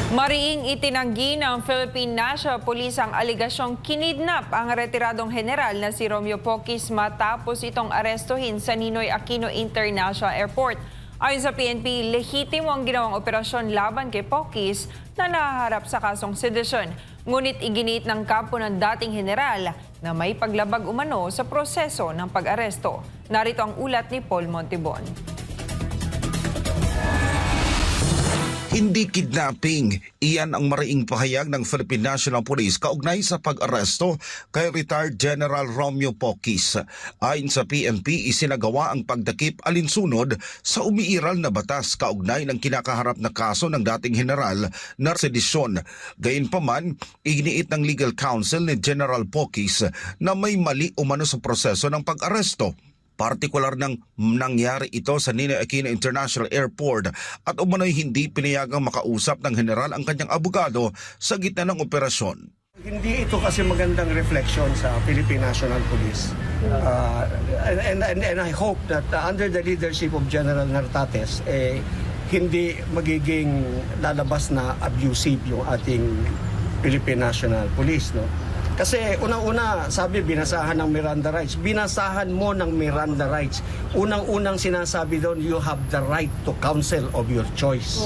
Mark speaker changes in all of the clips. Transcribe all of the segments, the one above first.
Speaker 1: Mariing itinanggi ng Philippine National Police ang aligasyong kinidnap ang retiradong general na si Romeo Poquis matapos itong arestuhin sa Ninoy Aquino International Airport. Ayon sa PNP, lehitimo ang ginawang operasyon laban kay Poquis na nahaharap sa kasong sedisyon. Ngunit iginiit ng kampo ng dating general na may paglabag umano sa proseso ng pag-aresto. Narito ang ulat ni Paul Montibon.
Speaker 2: Hindi kidnapping. Iyan ang mariing pahayag ng Philippine National Police kaugnay sa pag-aresto kay retired General Romeo Poquis. Ayon sa PNP, isinagawa ang pagdakip alinsunod sa umiiral na batas kaugnay ng kinakaharap na kaso ng dating general na sedisyon. Gayunpaman, iginiit ng legal counsel ni General Poquis na may mali umano sa proseso ng pag-aresto. Partikular nang nangyari ito sa Ninoy Aquino International Airport at umano'y hindi pinayagang makausap ng general ang kanyang abogado sa gitna ng operasyon.
Speaker 3: Hindi ito kasi magandang reflection sa Philippine National Police. And I hope that under the leadership of General Nartates, hindi magiging lalabas na abusive yung ating Philippine National Police, no? Kasi unang-una, sabi, binasahan ng Miranda rights. Binasahan mo ng Miranda rights. Unang-unang sinasabi doon, you have the right to counsel of your choice.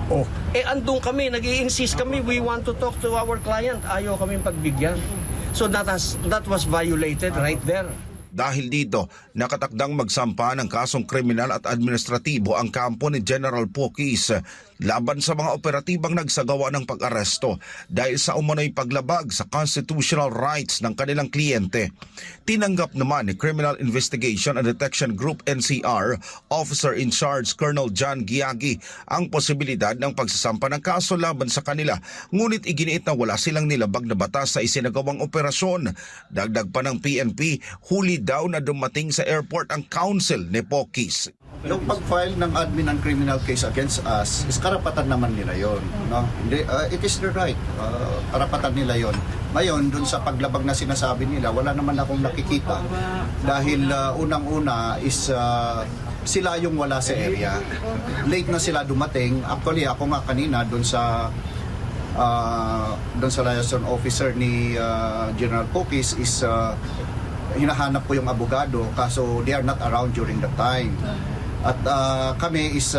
Speaker 3: Oh. Andun kami, nag-i-insist kami, we want to talk to our client. Ayaw kami pagbigyan. So that was violated right there.
Speaker 2: Dahil dito, nakatakdang magsampa ng kasong kriminal at administratibo ang kampo ni General Poquis laban sa mga operatibang nagsagawa ng pag-aresto dahil sa umano'y paglabag sa constitutional rights ng kanilang kliyente. Tinanggap naman ni Criminal Investigation and Detection Group NCR Officer in Charge Colonel John Giagi ang posibilidad ng pagsasampa ng kaso laban sa kanila, ngunit iginiit na wala silang nilabag na batas sa isinagawang operasyon. Dagdag pa ng PNP, huli daw na dumating sa airport ang counsel ni Poquis.
Speaker 4: Yung pag-file ng admin ng criminal case against us, is karapatan naman nila yon, no? It is their right. Karapatan nila yon. Ngayon, dun sa paglabag na sinasabi nila, wala naman akong nakikita. Dahil unang-una is sila yung wala sa area. Late na sila dumating. Actually, ako nga kanina dun sa liaison officer ni General Poquis is hinahanap ko yung abogado kaso they are not around during that time. At kami is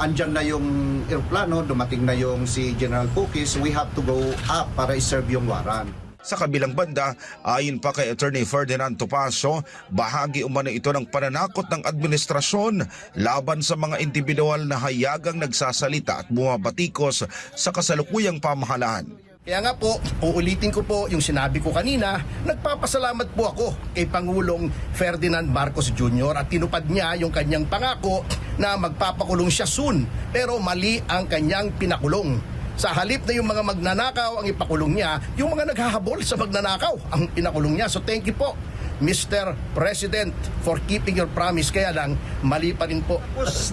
Speaker 4: andyan na yung eroplano, dumating na yung si General Poquis, we have to go up para i-serve yung warrant.
Speaker 2: Sa kabilang banda, ayon pa kay Attorney Ferdinand Topacio, bahagi umano ito ng pananakot ng administrasyon laban sa mga individual na hayagang nagsasalita at bumabatikos sa kasalukuyang pamahalaan.
Speaker 5: Kaya nga po, uulitin ko po yung sinabi ko kanina, nagpapasalamat po ako kay Pangulong Ferdinand Marcos Jr. at tinupad niya yung kanyang pangako na magpapakulong siya soon, pero mali ang kanyang pinakulong. Sa halip na yung mga magnanakaw ang ipakulong niya, yung mga naghahabol sa magnanakaw ang pinakulong niya. So thank you po, Mr. President, for keeping your promise. Kaya lang, mali pa rin po.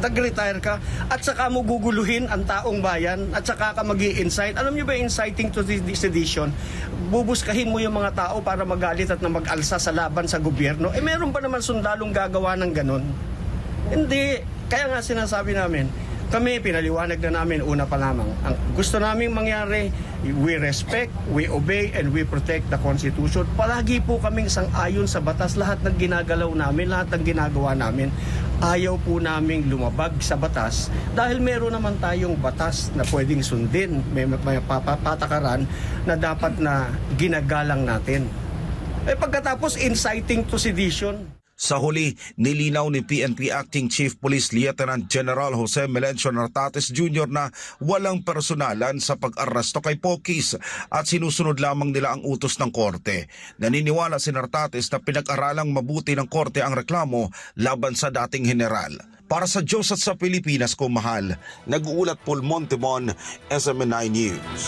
Speaker 3: Nag-retire ka at saka mo guguluhin ang taong bayan at saka ka mag-i-incite. Alam niyo ba, inciting to sedition, bubuskahin mo yung mga tao para magalit at na mag-alsa sa laban sa gobyerno. Meron pa naman sundalong gagawa ng ganon. Hindi. Kaya nga sinasabi namin, kami, pinaliwanag na namin una pa lamang. Ang gusto naming mangyari, we respect, we obey, and we protect the Constitution. Palagi po kaming sang-ayon sa batas. Lahat ng ginagalaw namin, lahat ng ginagawa namin, ayaw po naming lumabag sa batas dahil meron naman tayong batas na pwedeng sundin. May patakaran na dapat na ginagalang natin. Pagkatapos, inciting to sedition.
Speaker 2: Sa huli, nilinaw ni PNP Acting Chief Police Lieutenant General Jose Melencio Nartates Jr. na walang personalan sa pag-aresto kay Poquis at sinusunod lamang nila ang utos ng korte. Naniniwala si Nartates na pinag-aralang mabuti ng korte ang reklamo laban sa dating general. Para sa Diyos at sa Pilipinas ko mahal, nag-uulat Paul Montibon, SMN9 News.